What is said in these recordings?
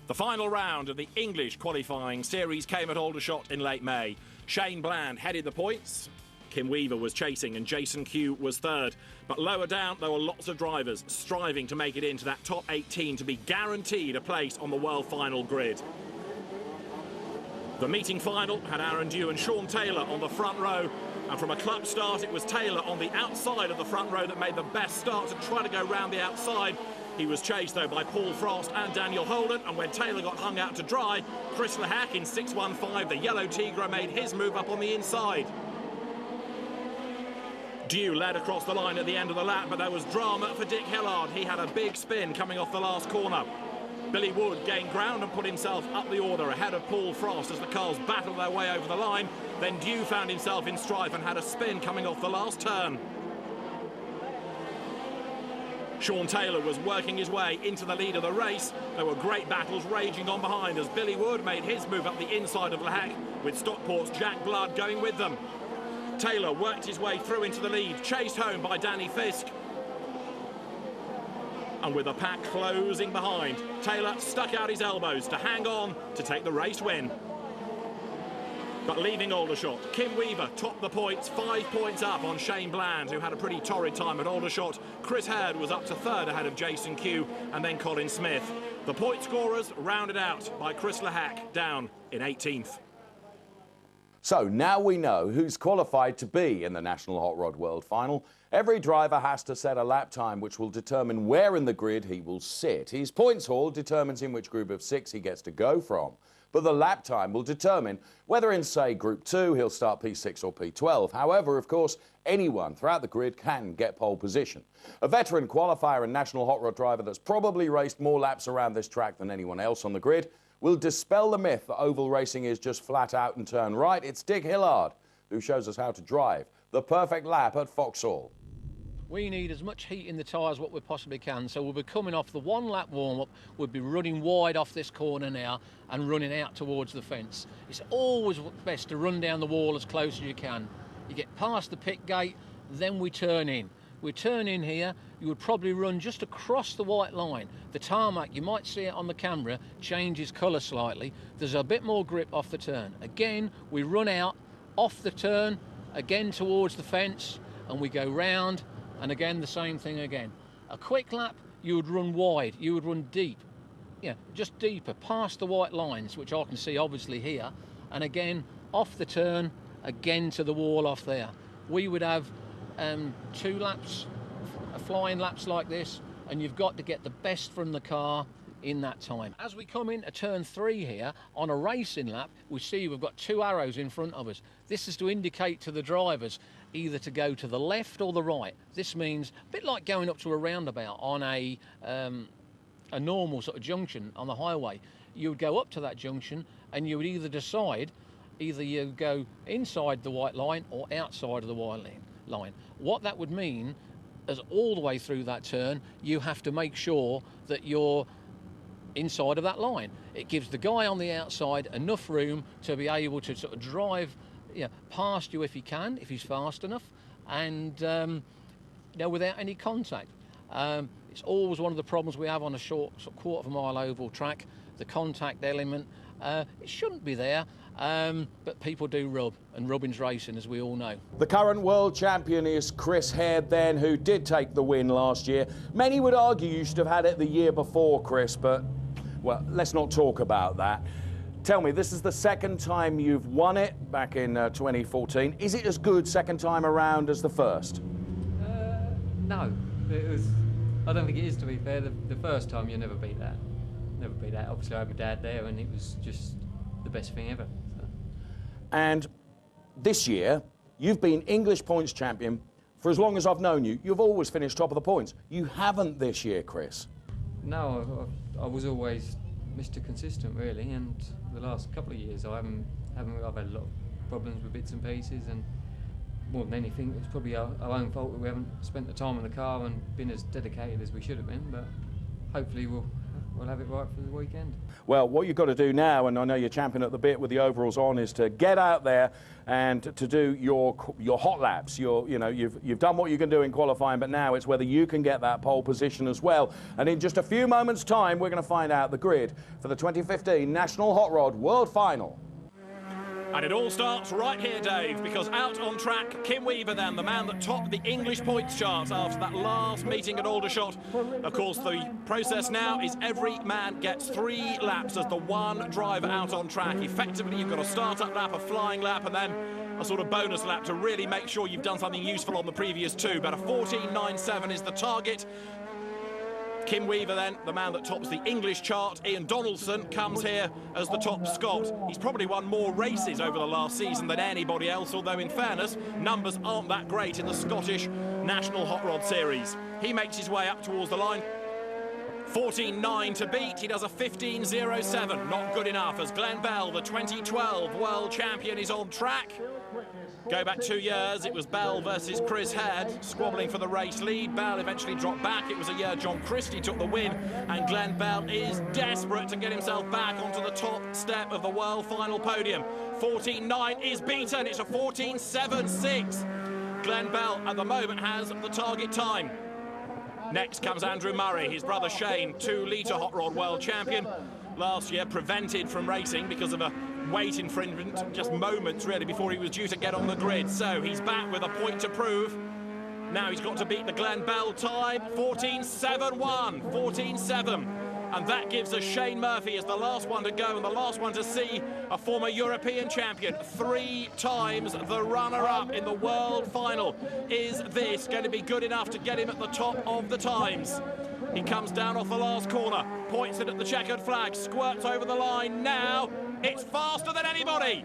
The final round of the English qualifying series came at Aldershot in late May. Shane Bland headed the points. Kim Weaver was chasing and Jason Q was third. But lower down, there were lots of drivers striving to make it into that top 18 to be guaranteed a place on the world final grid. The meeting final had Aaron Dew and Sean Taylor on the front row. And from a clutch start, it was Taylor on the outside of the front row that made the best start to try to go round the outside. He was chased, though, by Paul Frost and Daniel Holden, and when Taylor got hung out to dry, Chris Lahack in 6.15, the yellow Tigra, made his move up on the inside. Dew led across the line at the end of the lap, but there was drama for Dick Hillard. He had a big spin coming off the last corner. Billy Wood gained ground and put himself up the order ahead of Paul Frost as the cars battled their way over the line. Then Dew found himself in strife and had a spin coming off the last turn. Sean Taylor was working his way into the lead of the race. There were great battles raging on behind as Billy Wood made his move up the inside of Lahack, with Stockport's Jack Blood going with them. Taylor worked his way through into the lead, chased home by Danny Fisk. And with the pack closing behind, Taylor stuck out his elbows to hang on to take the race win. But leaving Aldershot, Kim Weaver topped the points, 5 points up on Shane Bland, who had a pretty torrid time at Aldershot. Chris Hurd was up to third ahead of Jason Q and then Colin Smith. The point scorers rounded out by Chris Lahack, down in 18th. So now we know who's qualified to be in the National Hot Rod World Final. Every driver has to set a lap time which will determine where in the grid he will sit. His points haul determines in which group of 6 he gets to go from. But the lap time will determine whether in, say, Group 2 he'll start P6 or P12. However, of course, anyone throughout the grid can get pole position. A veteran qualifier and National Hot Rod driver that's probably raced more laps around this track than anyone else on the grid will dispel the myth that oval racing is just flat out and turn right. It's Dick Hillard who shows us how to drive the perfect lap at Vauxhall. We need as much heat in the tyres what we possibly can, so we'll be coming off the 1 lap warm-up, we'll be running wide off this corner now and running out towards the fence. It's always best to run down the wall as close as you can. You get past the pit gate, then we turn in. We turn in here, you would probably run just across the white line. The tarmac, you might see it on the camera, changes colour slightly. There's a bit more grip off the turn. Again, we run out, off the turn, again towards the fence, and we go round, and again the same thing again. A quick lap, you would run wide, you would run deep. Yeah, just deeper, past the white lines, which I can see obviously here, and again, off the turn, again to the wall off there. We would have 2 laps, flying laps like this, and you've got to get the best from the car in that time. As we come in to turn 3 here, on a racing lap, we see we've got 2 arrows in front of us. This is to indicate to the drivers either to go to the left or the right. This means, a bit like going up to a roundabout on a normal sort of junction on the highway. You would go up to that junction and you would either decide, either you go inside the white line or outside of the white line. What that would mean is all the way through that turn, you have to make sure that you're inside of that line. It gives the guy on the outside enough room to be able to sort of drive past you if he can, if he's fast enough, and without any contact. It's always one of the problems we have on a short sort of quarter of a mile oval track, the contact element. It shouldn't be there, but people do rub, and rubbing's racing, as we all know. The current world champion is Chris Hurd then, who did take the win last year. Many would argue you should have had it the year before, Chris, but, well, let's not talk about that. Tell me, this is the 2nd time you've won it, back in 2014. Is it as good second time around as the first? No, I don't think it is, to be fair. The first time you never beat that. Never beat that. Obviously I had my dad there and it was just the best thing ever. So. And this year, you've been English points champion for as long as I've known you. You've always finished top of the points. You haven't this year, Chris. No, I was always Mr. Consistent, really, and the last couple of years I've had a lot of problems with bits and pieces, and more than anything, it's probably our own fault that we haven't spent the time in the car and been as dedicated as we should have been, but hopefully we'll we'll have it right for the weekend. Well, what you've got to do now, and I know you're champing at the bit with the overalls on, is to get out there and to do your hot laps. You've done what you can do in qualifying, but now it's whether you can get that pole position as well. And in just a few moments' time, we're going to find out the grid for the 2015 National Hot Rod World Final. And it all starts right here, Dave, because out on track, Kim Weaver then, the man that topped the English points charts after that last meeting at Aldershot. Of course, the process now is every man gets 3 laps as the one driver out on track. Effectively, you've got a start-up lap, a flying lap, and then a sort of bonus lap to really make sure you've done something useful on the previous 2. But a 14.97 is the target. Kim Weaver then, the man that tops the English chart. Ian Donaldson comes here as the top Scot. He's probably won more races over the last season than anybody else, although in fairness, numbers aren't that great in the Scottish National Hot Rod Series. He makes his way up towards the line. 14.9 to beat, he does a 15.07, not good enough as Glenn Bell, the 2012 world champion, is on track. Go back 2 years, it was Bell versus Chris Head, squabbling for the race lead. Bell eventually dropped back. It was a year John Christie took the win, and Glenn Bell is desperate to get himself back onto the top step of the world final podium. 14.9 is beaten, it's a 14.76. Glenn Bell at the moment has the target time. Next comes Andrew Murray, his brother Shane, 2-litre hot rod world champion. Last year prevented from racing because of a weight infringement, just moments really before he was due to get on the grid. So he's back with a point to prove. Now he's got to beat the Glenn Bell time, 14.71, 14.7. And that gives us Shane Murphy as the last one to go and the last one to see a former European champion, 3 times the runner-up in the world final. Is this going to be good enough to get him at the top of the times? He comes down off the last corner, points it at the checkered flag, squirts over the line. Now it's faster than anybody.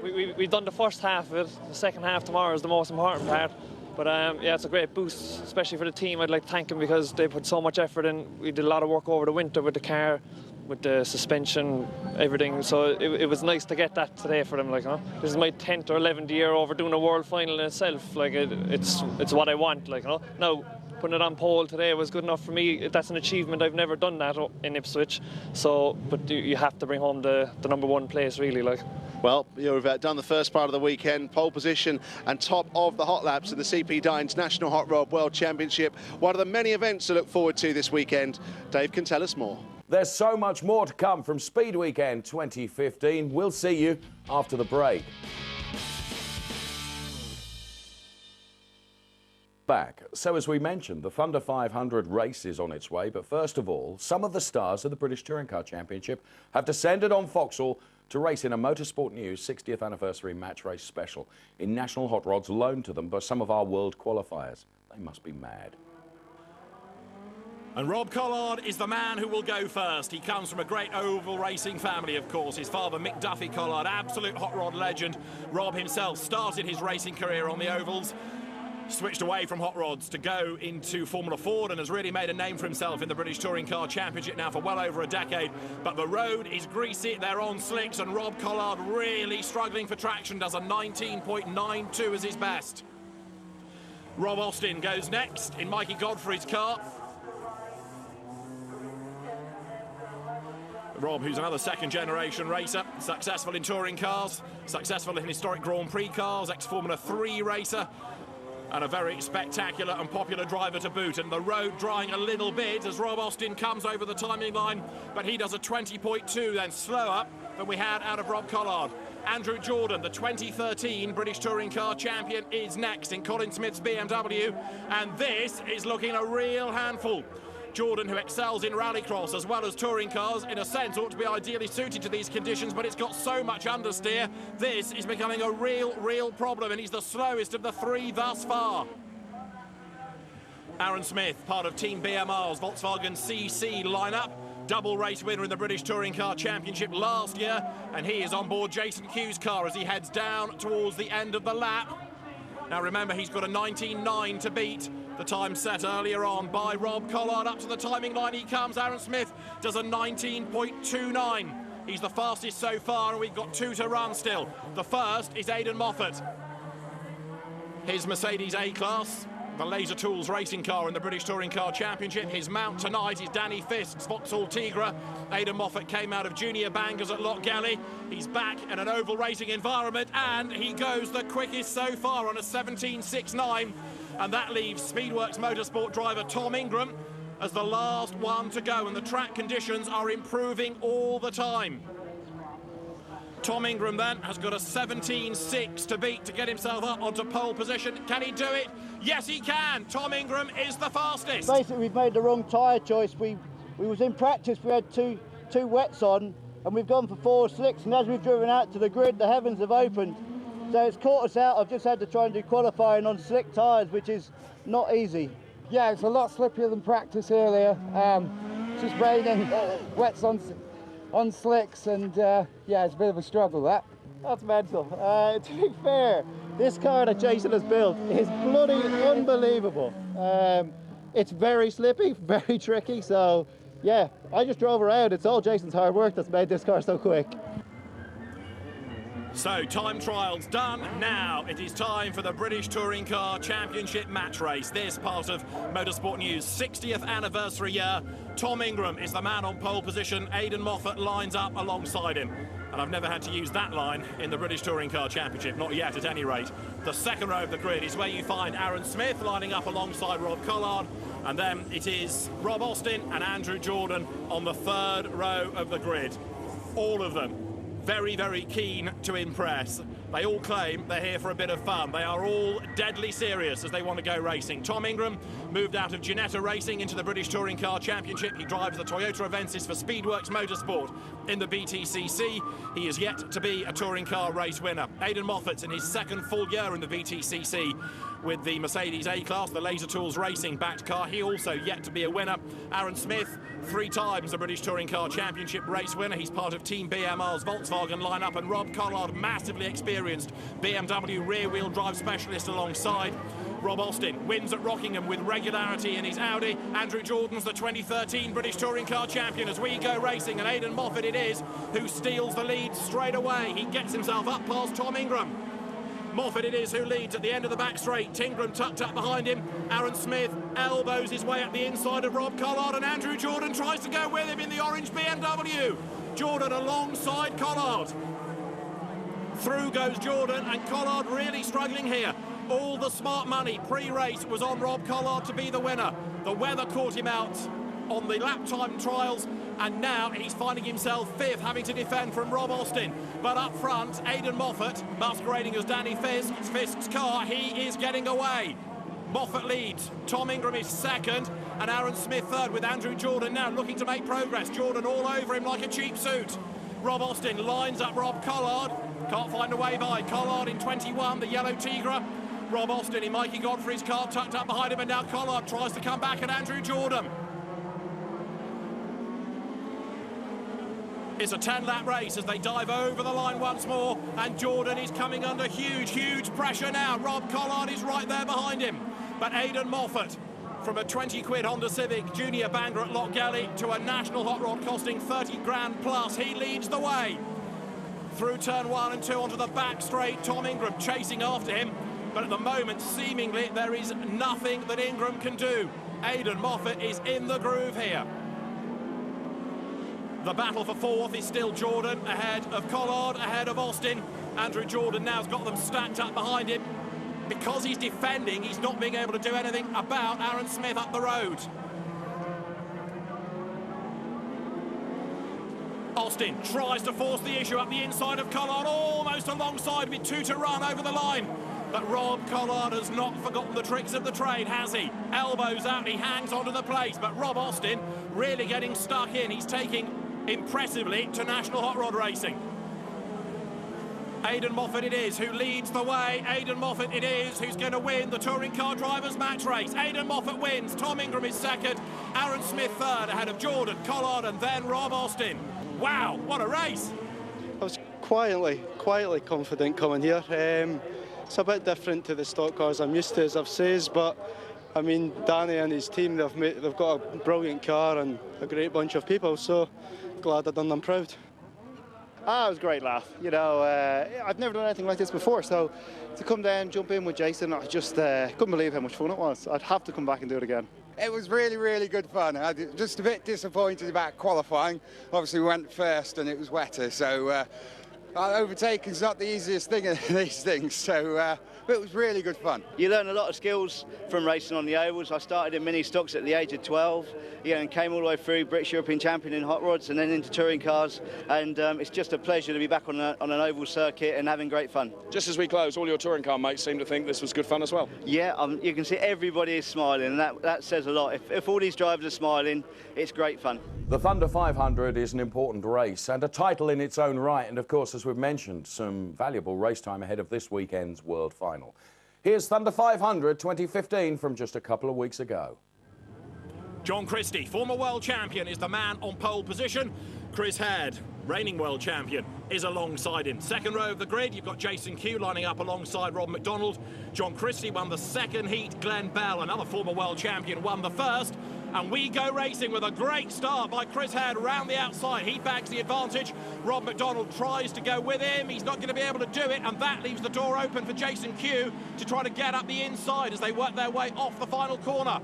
We've done the first half of it. The second half tomorrow is the most important part. But yeah, it's a great boost, especially for the team. I'd like to thank them because they put so much effort in. We did a lot of work over the winter with the car, with the suspension, everything. So it was nice to get that today for them. Like, huh? This is my 10th or 11th year over doing a world final in itself. Like, it's what I want. Like, now putting it on pole today was good enough for me. That's an achievement. I've never done that in Ipswich. So, but you have to bring home the #1 place, really. Like. Well, you've done the first part of the weekend, pole position and top of the hot laps in the CP Dines National Hot Rod World Championship. One of the many events to look forward to this weekend. Dave can tell us more. There's so much more to come from Speed Weekend 2015. We'll see you after the break. Back. So as we mentioned, the Thunder 500 race is on its way, but first of all, some of the stars of the British Touring Car Championship have descended on Vauxhall to race in a Motorsport News 60th anniversary match race special in national hot rods loaned to them by some of our world qualifiers. They must be mad. And Rob Collard is the man who will go first. He comes from a great oval racing family, of course. His father, Mick Duffy Collard, absolute hot rod legend. Rob himself started his racing career on the ovals, switched away from hot rods to go into Formula Ford and has really made a name for himself in the British Touring Car Championship now for well over a decade. But the road is greasy, they're on slicks, and Rob Collard really struggling for traction, does a 19.92 as his best. Rob Austin goes next in Mikey Godfrey's car. Rob, who's another second-generation racer, successful in touring cars, successful in historic Grand Prix cars, ex-Formula 3 racer, and a very spectacular and popular driver to boot. And the road drying a little bit as Rob Austin comes over the timing line, but he does a 20.2, then slower than we had out of Rob Collard. Andrew Jordan, the 2013 British Touring Car Champion, is next in Colin Smith's BMW, and this is looking a real handful. Jordan, who excels in rallycross as well as touring cars, in a sense ought to be ideally suited to these conditions, but it's got so much understeer. This is becoming a real problem, and he's the slowest of the 3 thus far. Aaron Smith, part of Team BMR's Volkswagen CC lineup, double race winner in the British Touring Car Championship last year, and he is on board Jason Hughes' car as he heads down towards the end of the lap. Now remember, he's got a 19.9 to beat the time set earlier on by Rob Collard. Up to the timing line he comes. Aaron Smith does a 19.29. He's the fastest so far, and we've got 2 to run still. The first is Aidan Moffat. His Mercedes A-Class the Laser Tools racing car in the British Touring Car Championship. His mount tonight is Danny Fisk's Vauxhall Tigra. Aidan Moffat came out of junior bangers at Lochgelly. He's back in an oval racing environment, and he goes the quickest so far on a 17.69, and that leaves Speedworks Motorsport driver Tom Ingram as the last one to go, and the track conditions are improving all the time. Tom Ingram then has got a 17.6 to beat to get himself up onto pole position. Can he do it? Yes, he can. Tom Ingram is the fastest. Basically, we've made the wrong tyre choice. We was in practice, we had two wets on, and we've gone for 4 slicks, and as we've driven out to the grid, the heavens have opened. So it's caught us out. I've just had to try and do qualifying on slick tyres, which is not easy. Yeah, it's a lot slippier than practice earlier. Just raining, wets on slicks, and yeah, it's a bit of a struggle, that. That's mental. To be fair, this car that Jason has built is bloody unbelievable. It's very slippy, very tricky, so yeah, I just drove around. It's all Jason's hard work that's made this car so quick. So, time trials done. Now it is time for the British Touring Car Championship match race. This part of Motorsport News' 60th anniversary year. Tom Ingram is the man on pole position. Aidan Moffat lines up alongside him. And I've never had to use that line in the British Touring Car Championship, not yet at any rate. The second row of the grid is where you find Aaron Smith lining up alongside Rob Collard. And then it is Rob Austin and Andrew Jordan on the third row of the grid. All of them very, very keen to impress. They all claim they're here for a bit of fun. They are all deadly serious as they want to go racing. Tom Ingram moved out of Ginetta Racing into the British Touring Car Championship. He drives the Toyota Avensis for Speedworks Motorsport in the BTCC. He is yet to be a touring car race winner. Aidan Moffat's in his second full year in the BTCC with the Mercedes A-Class, the Laser Tools Racing backed car. He also yet to be a winner. Aaron Smith, 3 times the British Touring Car Championship race winner. He's part of Team BMR's Volkswagen lineup, and Rob Collard, massively experienced BMW rear-wheel drive specialist alongside. Rob Austin wins at Rockingham with regularity in his Audi. Andrew Jordan's the 2013 British Touring Car Champion as we go racing, and Aidan Moffat it is who steals the lead straight away. He gets himself up past Tom Ingram. Moffat it is who leads at the end of the back straight. Tingram tucked up behind him. Aaron Smith elbows his way up the inside of Rob Collard, and Andrew Jordan tries to go with him in the orange BMW. Jordan alongside Collard. Through goes Jordan, and Collard really struggling here. All the smart money pre-race was on Rob Collard to be the winner. The weather caught him out on the lap time trials, and now he's finding himself 5th, having to defend from Rob Austin. But up front, Aidan Moffat, masquerading as Danny Fisk's car, he is getting away. Moffat leads, Tom Ingram is 2nd, and Aaron Smith 3rd, with Andrew Jordan now looking to make progress. Jordan all over him like a cheap suit. Rob Austin lines up Rob Collard, can't find a way by. Collard in 21, the yellow Tigra. Rob Austin in Mikey Godfrey's car tucked up behind him, and now Collard tries to come back at Andrew Jordan. It's a 10-lap race as they dive over the line once more, and Jordan is coming under huge pressure now. Rob Collard is right there behind him. But Aidan Moffat, from a 20 quid Honda Civic junior banger at Lochgelly to a national hot rod costing 30 grand plus, he leads the way. Through turn 1 and 2 onto the back straight, Tom Ingram chasing after him. But at the moment, seemingly, there is nothing that Ingram can do. Aidan Moffat is in the groove here. The battle for 4th is still Jordan, ahead of Collard, ahead of Austin. Andrew Jordan now's got them stacked up behind him. Because he's defending, he's not being able to do anything about Aaron Smith up the road. Austin tries to force the issue up the inside of Collard, almost alongside with 2 to run over the line. But Rob Collard has not forgotten the tricks of the trade, has he? Elbows out, he hangs onto the place, but Rob Austin really getting stuck in. He's taking impressively to national hot rod racing. Aidan Moffat it is who leads the way. Aidan Moffat it is who's going to win the Touring Car Drivers match race. Aidan Moffat wins. Tom Ingram is 2nd. Aaron Smith 3rd, ahead of Jordan, Collard, and then Rob Austin. Wow, what a race! I was quietly confident coming here. It's a bit different to the stock cars I'm used to, as I've said, but I mean, Danny and his team, they've got a brilliant car and a great bunch of people, so glad I've done them proud. It was a great laugh. You know, I've never done anything like this before, so to come down, jump in with Jason, I just couldn't believe how much fun it was. I'd have to come back and do it again. It was really, really good fun. I was just a bit disappointed about qualifying. Obviously, we went first and it was wetter, so overtaking's not the easiest thing in these things. So, but it was really good fun. You learn a lot of skills from racing on the ovals. I started in mini stocks at the age of 12, and came all the way through British European champion in hot rods and then into touring cars. And it's just a pleasure to be back on an oval circuit and having great fun. Just as we close, all your touring car mates seem to think this was good fun as well. Yeah, you can see everybody is smiling, and that says a lot. If all these drivers are smiling, it's great fun. The Thunder 500 is an important race and a title in its own right, and of course, as we've mentioned, some valuable race time ahead of this weekend's World Final. Here's Thunder 500 2015 from just a couple of weeks ago. John Christie, former world champion, is the man on pole position. Chris Haird, reigning world champion, is alongside him. Second row of the grid, you've got Jason Q lining up alongside Rob McDonald. John Christie won the second heat. Glenn Bell, another former world champion, won the first. And we go racing with a great start by Chris Haird around the outside. He bags the advantage. Rob McDonald tries to go with him. He's not going to be able to do it, and that leaves the door open for Jason Q to try to get up the inside as they work their way off the final corner.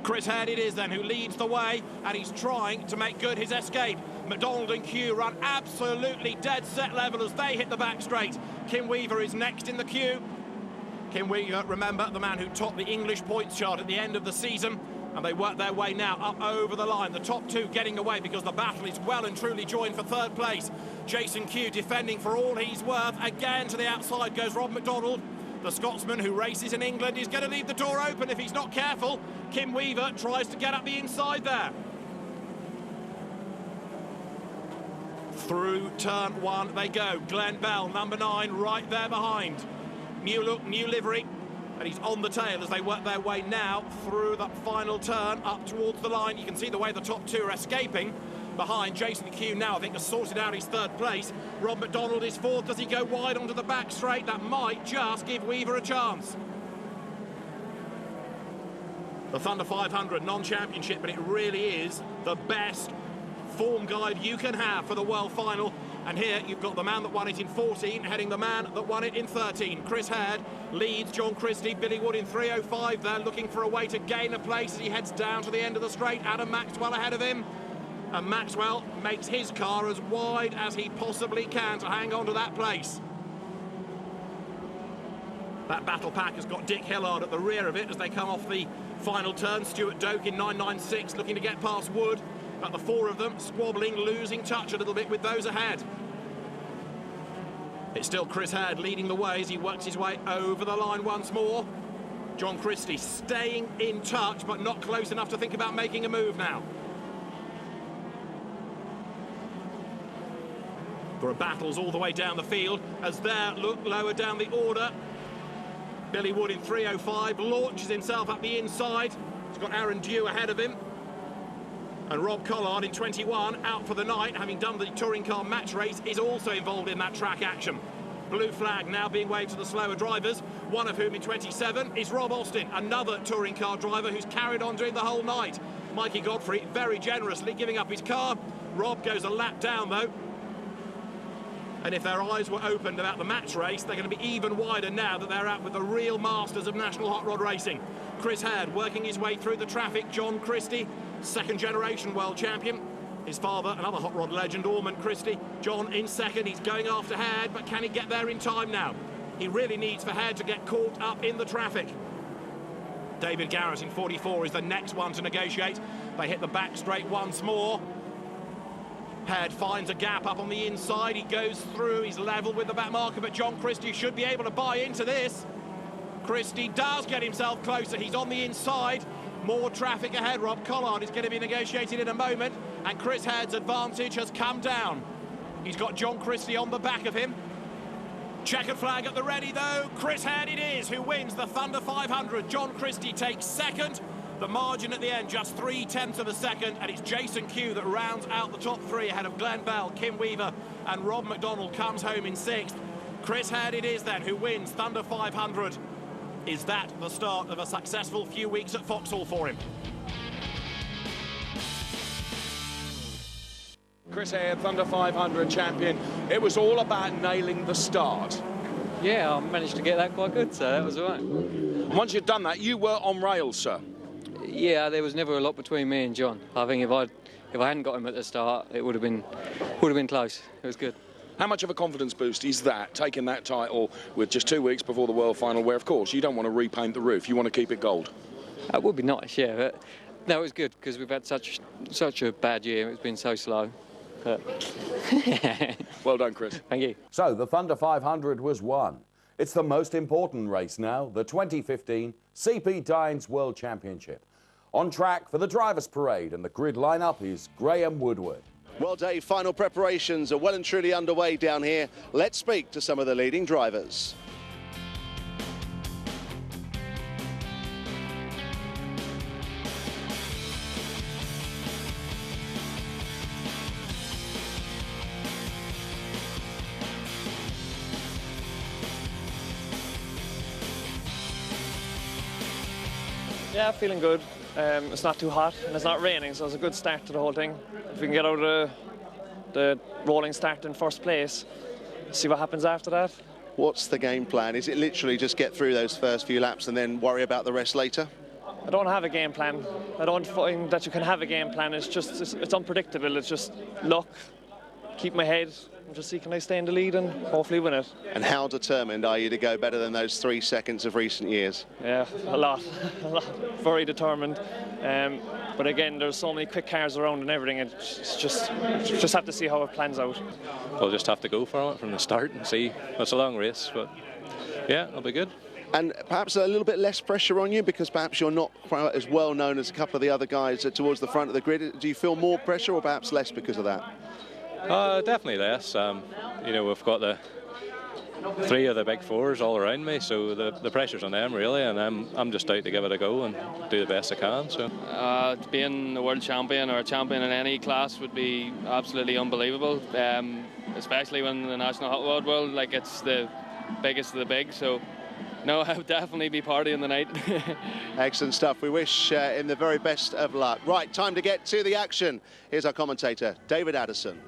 Chris Haird it is then who leads the way, and he's trying to make good his escape. McDonald and Q run absolutely dead set level as they hit the back straight. Kim Weaver is next in the queue. Kim Weaver, remember, the man who topped the English points chart at the end of the season, and they work their way now up over the line. The top two getting away because the battle is well and truly joined for third place. Jason Q defending for all he's worth. Again to the outside goes Rob McDonald. The Scotsman who races in England is going to leave the door open if he's not careful. Kim Weaver tries to get up the inside there. Through turn one they go. Glenn Bell, number 9, right there behind. New look, new livery, and he's on the tail as they work their way now through that final turn up towards the line. You can see the way the top two are escaping behind. Jason Q now, I think, has sorted out his third place. Rob McDonald is fourth. Does he go wide onto the back straight? That might just give Weaver a chance. The Thunder 500 non-championship, but it really is the best form guide you can have for the World Final. And here you've got the man that won it in 14 heading the man that won it in 13. Chris Haird leads John Christie. Billy Wood in 3:05 there, looking for a way to gain a place as he heads down to the end of the straight. Adam Maxwell ahead of him. And Maxwell makes his car as wide as he possibly can to hang on to that place. That battle pack has got Dick Hillard at the rear of it as they come off the final turn. Stuart Doak in 996 looking to get past Wood. But the four of them squabbling, losing touch a little bit with those ahead. It's still Chris Haird leading the way as he works his way over the line once more. John Christie staying in touch, but not close enough to think about making a move now. There are battles all the way down the field as there look lower down the order. Billy Wood in 3:05 launches himself up the inside. He's got Aaron Dew ahead of him. And Rob Collard in 21, out for the night, having done the touring car match race, is also involved in that track action. Blue flag now being waved to the slower drivers, one of whom in 27 is Rob Austin, another touring car driver who's carried on doing the whole night. Mikey Godfrey very generously giving up his car. Rob goes a lap down though. And if their eyes were opened about the match race, they're going to be even wider now that they're out with the real masters of national hot rod racing. Chris Haird working his way through the traffic. John Christie, second generation world champion. His father, another hot rod legend, Ormond Christie. John in second, he's going after Haird, but can he get there in time now? He really needs for Haird to get caught up in the traffic. David Garrett in 44 is the next one to negotiate. They hit the back straight once more. Haird finds a gap up on the inside. He goes through, he's level with the back marker, but John Christie should be able to buy into this. Christie does get himself closer, he's on the inside. More traffic ahead. Rob Collard is going to be negotiated in a moment, and Chris Haird's advantage has come down. He's got John Christie on the back of him. Checkered flag at the ready though. Chris Haird it is who wins the Thunder 500. John Christie takes second. The margin at the end just 0.3 of a second, and it's Jason Q that rounds out the top three ahead of Glenn Bell, Kim Weaver and Rob McDonald comes home in sixth. Chris Haird it is then who wins Thunder 500. Is that the start of a successful few weeks at Vauxhall for him? Chris Chris Hare, Thunder 500 champion. It was all about nailing the start. Yeah, I managed to get that quite good, so that was all right. And once you'd done that, you were on rails, sir. Yeah, there was never a lot between me and John. I think if I hadn't got him at the start, it would have been close. It was good. How much of a confidence boost is that, taking that title with just 2 weeks before the World Final, where, of course, you don't want to repaint the roof, you want to keep it gold? That would be nice, yeah. But no, it was good, because we've had such a bad year. It's been so slow. But well done, Chris. Thank you. So the Thunder 500 was won. It's the most important race now, the 2015 CP Dines World Championship. On track for the Drivers' Parade, and the grid lineup is Graham Woodward. Well, Dave, final preparations are well and truly underway down here. Let's speak to some of the leading drivers. Yeah, feeling good. It's not too hot and it's not raining, so it's a good start to the whole thing. If we can get out of the rolling start in first place, see what happens after that. What's the game plan? Is it literally just get through those first few laps and then worry about the rest later? I don't have a game plan. I don't find that you can have a game plan. It's unpredictable. It's just luck. Keep my head and just see, can I stay in the lead and hopefully win it. And how determined are you to go better than those 3 seconds of recent years? Yeah, a lot. Very determined. But again, there's so many quick cars around and everything. It's just have to see how it plans out. We'll just have to go for it from the start and see. It's a long race, but yeah, it'll be good. And perhaps a little bit less pressure on you because perhaps you're not quite as well known as a couple of the other guys towards the front of the grid. Do you feel more pressure or perhaps less because of that? Definitely less. You know, we've got the 3 of the big 4s all around me, so the pressure's on them really, and I'm just out to give it a go and do the best I can. So being a world champion or a champion in any class would be absolutely unbelievable, especially when the National Hot Rod World, like, it's the biggest of the big. So no, I would definitely be partying the night. Excellent stuff. We wish him the very best of luck. Right, time to get to the action. Here's our commentator, David Addison.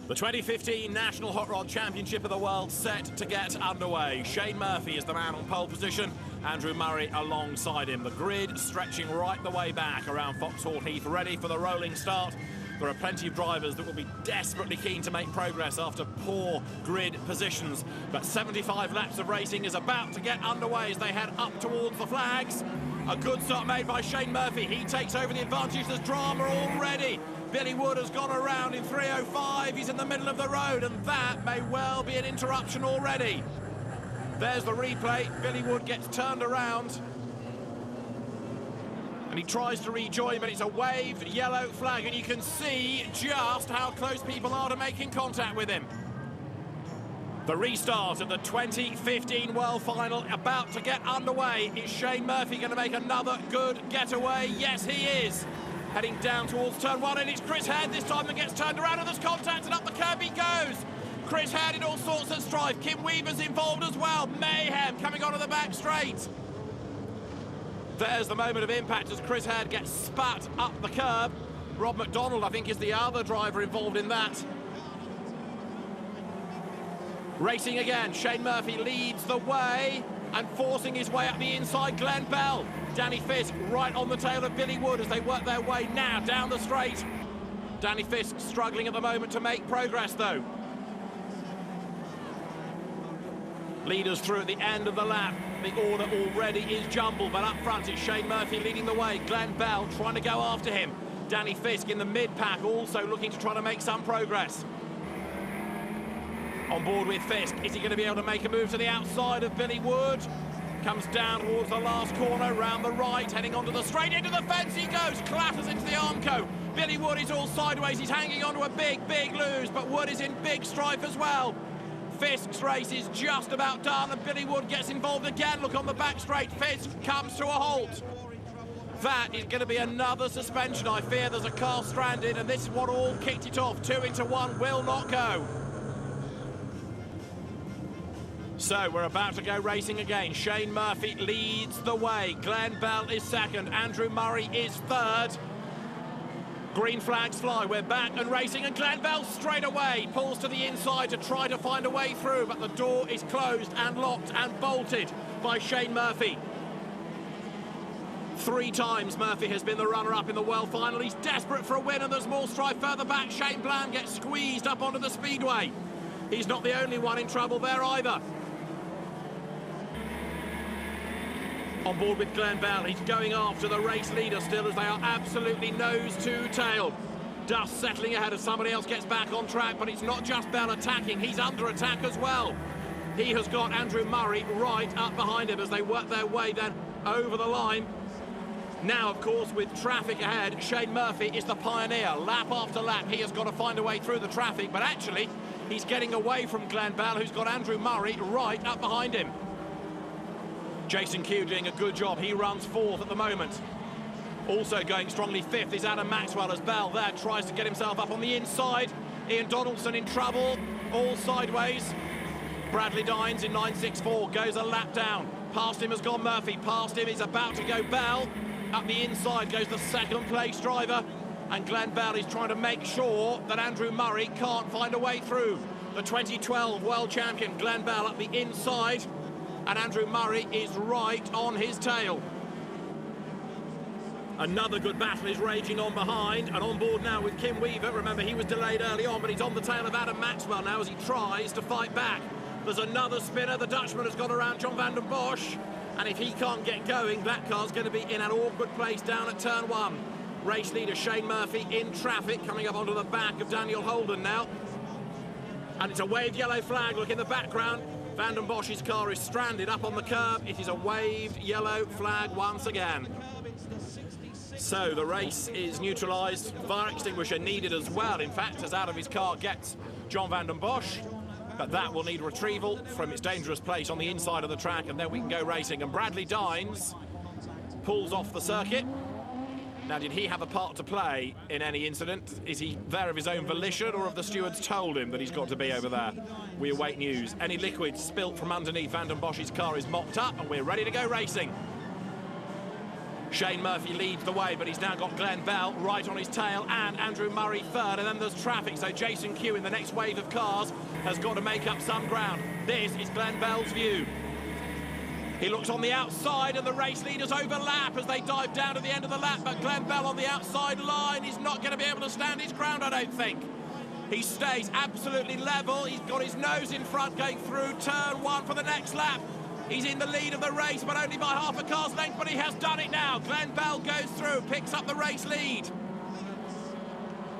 The 2015 National Hot Rod Championship of the World set to get underway. Shane Murphy is the man on pole position. Andrew Murray alongside him. The grid stretching right the way back around Foxhall Heath, ready for the rolling start. There are plenty of drivers that will be desperately keen to make progress after poor grid positions. But 75 laps of racing is about to get underway as they head up towards the flags. A good start made by Shane Murphy. He takes over the advantage. There's drama already. Billy Wood has gone around in 3:05. He's in the middle of the road, and that may well be an interruption already. There's the replay. Billy Wood gets turned around. And he tries to rejoin, but it's a waved yellow flag, and you can see just how close people are to making contact with him. The restart of the 2015 World Final about to get underway. Is Shane Murphy going to make another good getaway? Yes, he is. Heading down towards turn 1, and it's Chris Hare this time that gets turned around, and there's contact, and up the curb he goes. Chris Hare in all sorts of strife. Kim Weaver's involved as well. Mayhem coming onto the back straight. There's the moment of impact as Chris Hare gets spat up the curb. Rob McDonald, I think, is the other driver involved in that. Racing again, Shane Murphy leads the way and forcing his way up the inside. Glenn Bell, Danny Fisk right on the tail of Billy Wood as they work their way now down the straight. Danny Fisk struggling at the moment to make progress though. Leaders through at the end of the lap. The order already is jumbled, but up front it's Shane Murphy leading the way. Glenn Bell trying to go after him. Danny Fisk in the mid-pack also looking to try to make some progress. On board with Fisk, is he going to be able to make a move to the outside of Billy Wood? Comes down towards the last corner, round the right, heading onto the straight, into the fence he goes, clatters into the Armco. Billy Wood is all sideways, he's hanging onto a big lose, but Wood is in big strife as well. Fisk's race is just about done, and Billy Wood gets involved again. Look on the back straight, Fisk comes to a halt. That is going to be another suspension. I fear there's a car stranded, and this is what all kicked it off. 2 into 1 will not go. So we're about to go racing again. Shane Murphy leads the way. Glenn Bell is second. Andrew Murray is third. Green flags fly, we're back and racing, and Glenn Bell straight away pulls to the inside to try to find a way through, but the door is closed and locked and bolted by Shane Murphy. 3 times Murphy has been the runner-up in the World Final. He's desperate for a win, and there's more strife further back. Shane Bland gets squeezed up onto the speedway. He's not the only one in trouble there either. On board with Glenn Bell, he's going after the race leader still, as they are absolutely nose to tail. Dust settling ahead as somebody else gets back on track, but it's not just Bell attacking, he's under attack as well. He has got Andrew Murray right up behind him as they work their way then over the line. Now, of course, with traffic ahead, Shane Murphy is the pioneer. Lap after lap, he has got to find a way through the traffic, but actually, he's getting away from Glenn Bell, who's got Andrew Murray right up behind him. Jason Q doing a good job. He runs 4th at the moment. Also going strongly 5th is Adam Maxwell, as Bell there tries to get himself up on the inside. Ian Donaldson in trouble, all sideways. Bradley Dines in 9.64 goes a lap down. Past him has gone Murphy, past him is about to go Bell. Up the inside goes the 2nd place driver, and Glenn Bell is trying to make sure that Andrew Murray can't find a way through. The 2012 world champion Glenn Bell up the inside, and Andrew Murray is right on his tail. Another good battle is raging on behind, and on board now with Kim Weaver. Remember, he was delayed early on, but he's on the tail of Adam Maxwell now as he tries to fight back. There's another spinner. The Dutchman has got around John van den Bosch, and if he can't get going, that car's going to be in an awkward place down at turn 1. Race leader Shane Murphy in traffic, coming up onto the back of Daniel Holden now. And it's a waved yellow flag. Look in the background. Van den Bosch's car is stranded up on the curb. It is a waved yellow flag once again. So the race is neutralised. Fire extinguisher needed as well, in fact, as out of his car gets John van den Bosch. But that will need retrieval from its dangerous place on the inside of the track, and then we can go racing. And Bradley Dines pulls off the circuit. Now, did he have a part to play in any incident? Is he there of his own volition, or have the stewards told him that he's got to be over there? We await news. Any liquid spilt from underneath Van den Bosch's car is mopped up, and we're ready to go racing. Shane Murphy leads the way, but he's now got Glenn Bell right on his tail, and Andrew Murray 3rd, and then there's traffic, so Jason Q in the next wave of cars has got to make up some ground. This is Glenn Bell's view. He looks on the outside, and the race leaders overlap as they dive down to the end of the lap, but Glenn Bell on the outside line is not going to be able to stand his ground, I don't think. He stays absolutely level. He's got his nose in front going through turn 1 for the next lap. He's in the lead of the race, but only by half a car's length, but he has done it now. Glenn Bell goes through, picks up the race lead.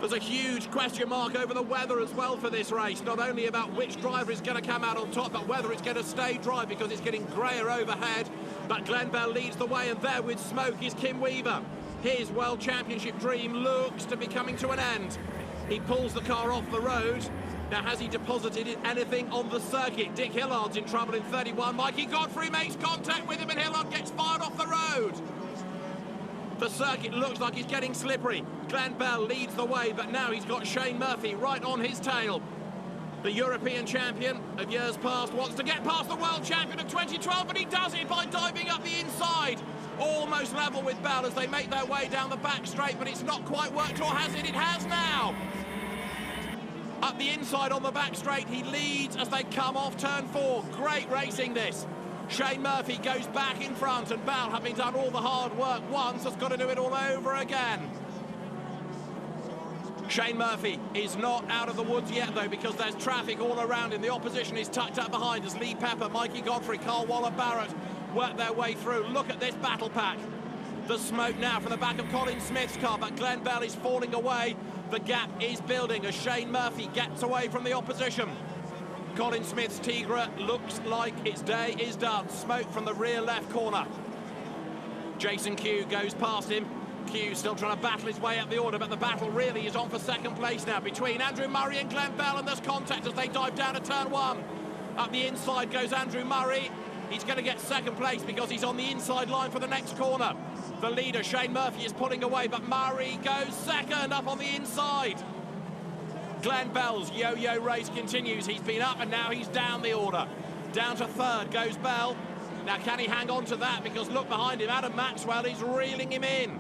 There's a huge question mark over the weather as well for this race, not only about which driver is going to come out on top, but whether it's going to stay dry because it's getting greyer overhead. But Glenn Bell leads the way, and there with smoke is Kim Weaver. His World Championship dream looks to be coming to an end. He pulls the car off the road. Now, has he deposited anything on the circuit? Dick Hillard's in trouble in 31. Mikey Godfrey makes contact with him, and Hillard gets fired off the road. The circuit looks like it's getting slippery. Glenn Bell leads the way, but now he's got Shane Murphy right on his tail. The European champion of years past wants to get past the world champion of 2012, but he does it by diving up the inside. Almost level with Bell as they make their way down the back straight, but it's not quite worked, or has it? It has now. Up the inside on the back straight, he leads as they come off turn 4. Great racing this. Shane Murphy goes back in front, and Bell, having done all the hard work once, has got to do it all over again. Shane Murphy is not out of the woods yet, though, because there's traffic all around him. The opposition is tucked up behind as Lee Pepper, Mikey Godfrey, Carl Waller-Barrett work their way through. Look at this battle pack. The smoke now from the back of Colin Smith's car, but Glenn Bell is falling away. The gap is building as Shane Murphy gets away from the opposition. Colin Smith's Tigra looks like its day is done. Smoke from the rear left corner. Jason Q goes past him. Q still trying to battle his way up the order, but the battle really is on for second place now between Andrew Murray and Glenn Bell, and there's contact as they dive down to turn 1. Up the inside goes Andrew Murray. He's going to get second place because he's on the inside line for the next corner. The leader, Shane Murphy, is pulling away, but Murray goes second up on the inside. Glenn Bell's yo-yo race continues. He's been up and now he's down the order. Down to 3rd goes Bell. Now, can he hang on to that? Because look behind him, Adam Maxwell is reeling him in.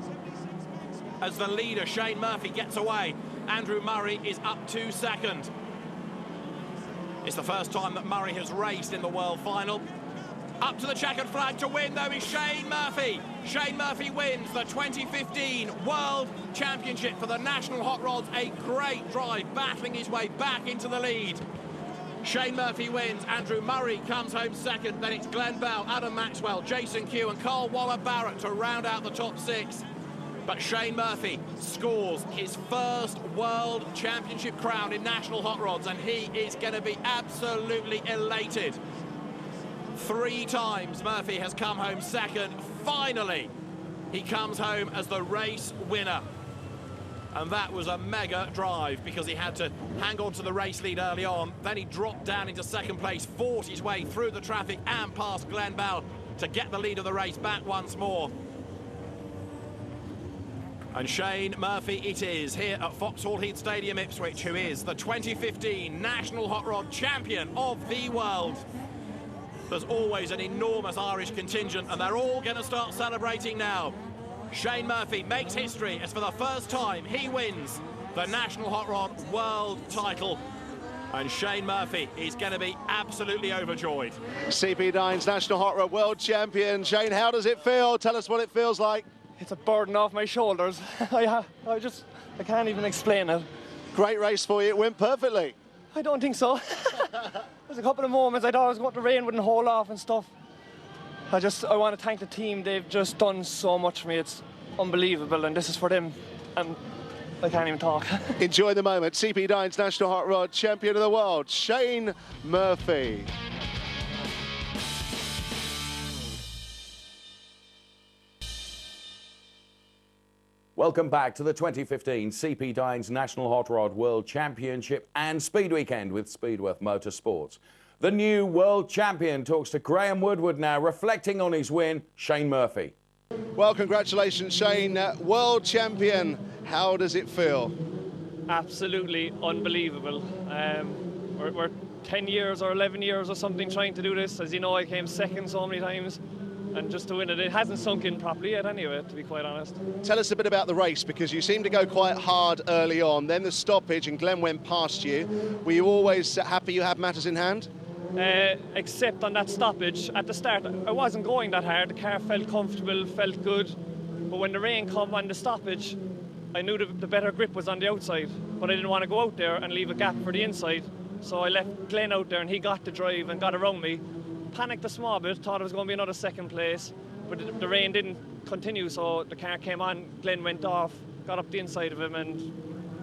as the leader, Shane Murphy, gets away. Andrew Murray is up to second. It's the first time that Murray has raced in the World Final. Up to the checkered flag to win, though, is Shane Murphy. Shane Murphy wins the 2015 World Championship for the National Hot Rods. A great drive, battling his way back into the lead. Shane Murphy wins. Andrew Murray comes home second. Then it's Glenn Bell, Adam Maxwell, Jason Kew and Carl Waller-Barrett to round out the top six. But Shane Murphy scores his first World Championship crown in National Hot Rods, and he is going to be absolutely elated. 3 times Murphy has come home second. Finally, he comes home as the race winner. And that was a mega drive because he had to hang on to the race lead early on. Then he dropped down into second place, fought his way through the traffic and past Glenn Bell to get the lead of the race back once more. And Shane Murphy it is here at Foxhall Heath Stadium, Ipswich, who is the 2015 National Hot Rod Champion of the world. There's always an enormous Irish contingent, and they're all going to start celebrating now. Shane Murphy makes history as for the first time he wins the National Hot Rod World title. And Shane Murphy is going to be absolutely overjoyed. CP Dines National Hot Rod World Champion. Shane, how does it feel? Tell us what it feels like. It's a burden off my shoulders. I can't even explain it. Great race for you. It went perfectly. I don't think so. There's a couple of moments I thought the rain wouldn't hold off and stuff. I want to thank the team. They've just done so much for me. It's unbelievable, and this is for them. And I can't even talk. Enjoy the moment. CP Dines National Hot Rod Champion of the World, Shane Murphy. Welcome back to the 2015 CP Dines National Hot Rod World Championship and Speed Weekend with Speedworth Motorsports. The new world champion talks to Graham Woodward now, reflecting on his win, Shane Murphy. Well, congratulations, Shane. World champion. How does it feel? Absolutely unbelievable. We're 10 years or 11 years or something trying to do this. As you know, I came second so many times. And just to win it, it hasn't sunk in properly yet anyway, to be quite honest. Tell us a bit about the race, because you seemed to go quite hard early on, then the stoppage and Glenn went past you. Were you always happy you had matters in hand? Except on that stoppage at the start, I wasn't going that hard. The car felt comfortable, felt good. But when the rain came on the stoppage, I knew the better grip was on the outside. But I didn't want to go out there and leave a gap for the inside. So I left Glenn out there and he got the drive and got around me. Panicked a small bit, thought it was going to be another second place, but the rain didn't continue, so the car came on, Glenn went off, got up the inside of him, and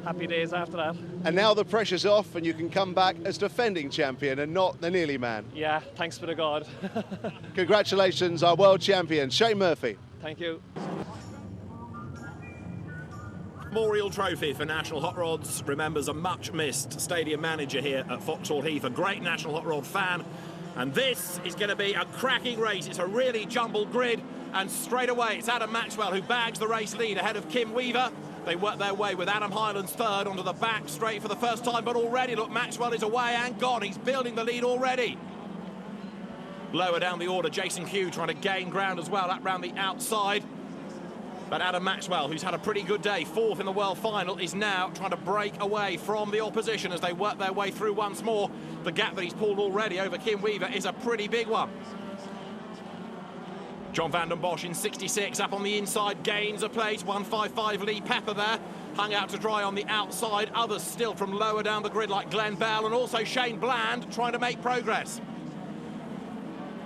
happy days after that. And now the pressure's off and you can come back as defending champion and not the nearly man. Yeah, thanks be to God. Congratulations, our world champion, Shane Murphy. Thank you. Memorial Trophy for National Hot Rods remembers a much-missed stadium manager here at Foxhall Heath, a great National Hot Rod fan. And this is going to be a cracking race. It's a really jumbled grid, and straight away it's Adam Maxwell who bags the race lead ahead of Kim Weaver. They work their way with Adam Hylands third onto the back straight for the first time, but already, look, Maxwell is away and gone. He's building the lead already. Lower down the order, Jason Kew trying to gain ground as well, up round the outside. But Adam Maxwell, who's had a pretty good day, fourth in the World Final, is now trying to break away from the opposition as they work their way through once more. The gap that he's pulled already over Kim Weaver is a pretty big one. John van den Bosch in 66, up on the inside, gains a place. 155 Lee Pepper there, hung out to dry on the outside. Others still from lower down the grid like Glenn Bell and also Shane Bland trying to make progress.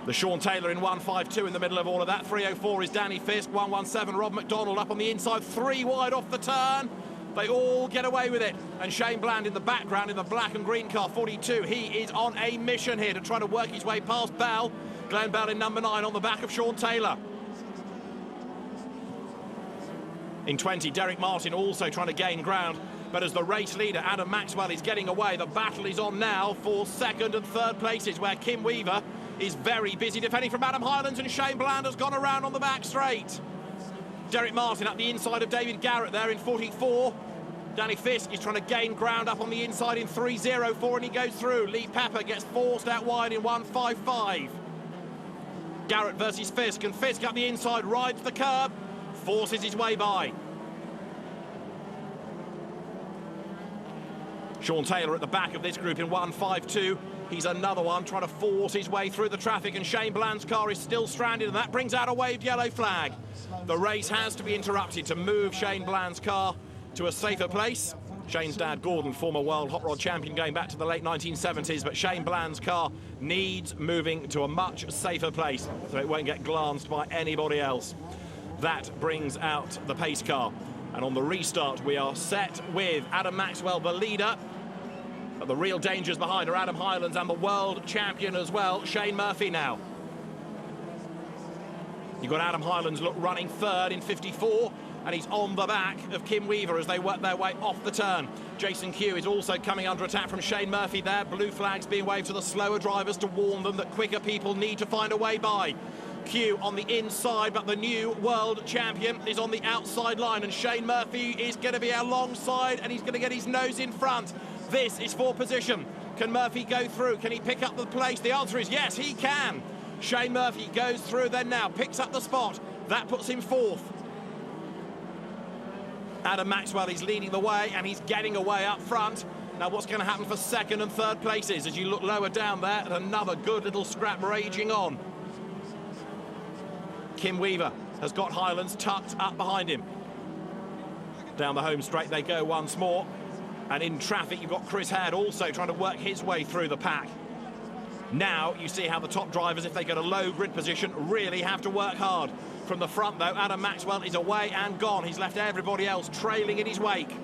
The Sean Taylor in 152 in the middle of all of that. 304 is Danny Fisk. 117 Rob McDonald up on the inside. 3 wide off the turn. They all get away with it. And Shane Bland in the background in the black and green car, 42. He is on a mission here to try to work his way past Bell. Glenn Bell in number 9 on the back of Sean Taylor. In 20, Derek Martin also trying to gain ground. But as the race leader, Adam Maxwell, is getting away, the battle is on now for second and third places, where Kim Weaver is very busy defending from Adam Hylands, and Shane Bland has gone around on the back straight. Derek Martin up the inside of David Garrett there in 44. Danny Fisk is trying to gain ground up on the inside in 304, and he goes through. Lee Pepper gets forced out wide in 155. Garrett versus Fisk, and Fisk up the inside, rides the curb, forces his way by. Sean Taylor at the back of this group in 1.52. He's another one trying to force his way through the traffic, and Shane Bland's car is still stranded, and that brings out a waved yellow flag. The race has to be interrupted to move Shane Bland's car to a safer place. Shane's dad, Gordon, former world hot rod champion going back to the late 1970s, but Shane Bland's car needs moving to a much safer place so it won't get glanced by anybody else. That brings out the pace car. And on the restart, we are set with Adam Maxwell, the leader. But the real dangers behind are Adam Hylands and the world champion as well, Shane Murphy now. You've got Adam Hylands running third in 54, and he's on the back of Kim Weaver as they work their way off the turn. Jason Q is also coming under attack from Shane Murphy there. Blue flags being waved to the slower drivers to warn them that quicker people need to find a way by. Q on the inside, but the new world champion is on the outside line, and Shane Murphy is going to be alongside, and he's going to get his nose in front. This is for position. Can Murphy go through? Can he pick up the place? The answer is yes, he can. Shane Murphy goes through then now, picks up the spot. That puts him fourth. Adam Maxwell is leading the way, and he's getting away up front. Now what's going to happen for second and third places as you look lower down there? Another good little scrap raging on. Kim Weaver has got Hylands tucked up behind him. Down the home straight they go once more. And in traffic, you've got Chris Head also trying to work his way through the pack. Now you see how the top drivers, if they get a low grid position, really have to work hard. From the front, though, Adam Maxwell is away and gone. He's left everybody else trailing in his wake.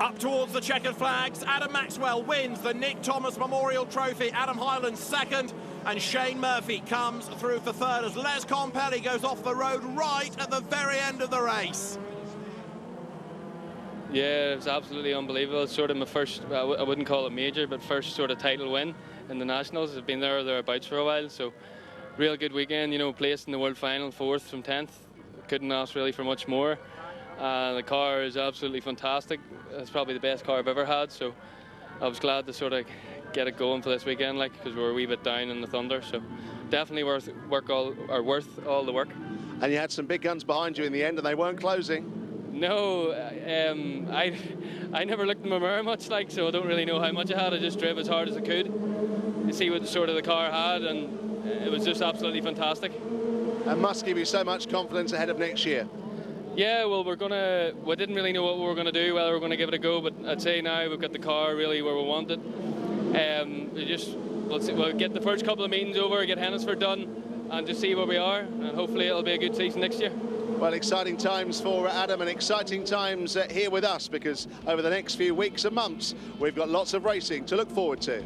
Up towards the checkered flags, Adam Maxwell wins the Nick Thomas Memorial Trophy. Adam Hylands second, and Shane Murphy comes through for third as Les Compelli goes off the road right at the very end of the race. Yeah, it was absolutely unbelievable. It's sort of my first, I wouldn't call it major, but first sort of title win in the Nationals. I've been there or thereabouts for a while, so real good weekend, you know, placed in the World Final, 4th from 10th. Couldn't ask really for much more. The car is absolutely fantastic. It's probably the best car I've ever had, so I was glad to sort of get it going for this weekend, like, because we were a wee bit down in the thunder, so definitely worth all the work. And you had some big guns behind you in the end, and they weren't closing. No, I never looked in my mirror much, like, so I don't really know how much I had. I just drove as hard as I could to see what sort of the car had, and it was just absolutely fantastic. And must give you so much confidence ahead of next year. Yeah, well, we didn't really know what we were going to do, whether we were going to give it a go, but I'd say now we've got the car really where we want it. We'll get the first couple of meetings over, get Hennesford done, and just see where we are, and hopefully it'll be a good season next year. Well, exciting times for Adam, and exciting times here with us, because over the next few weeks and months, we've got lots of racing to look forward to.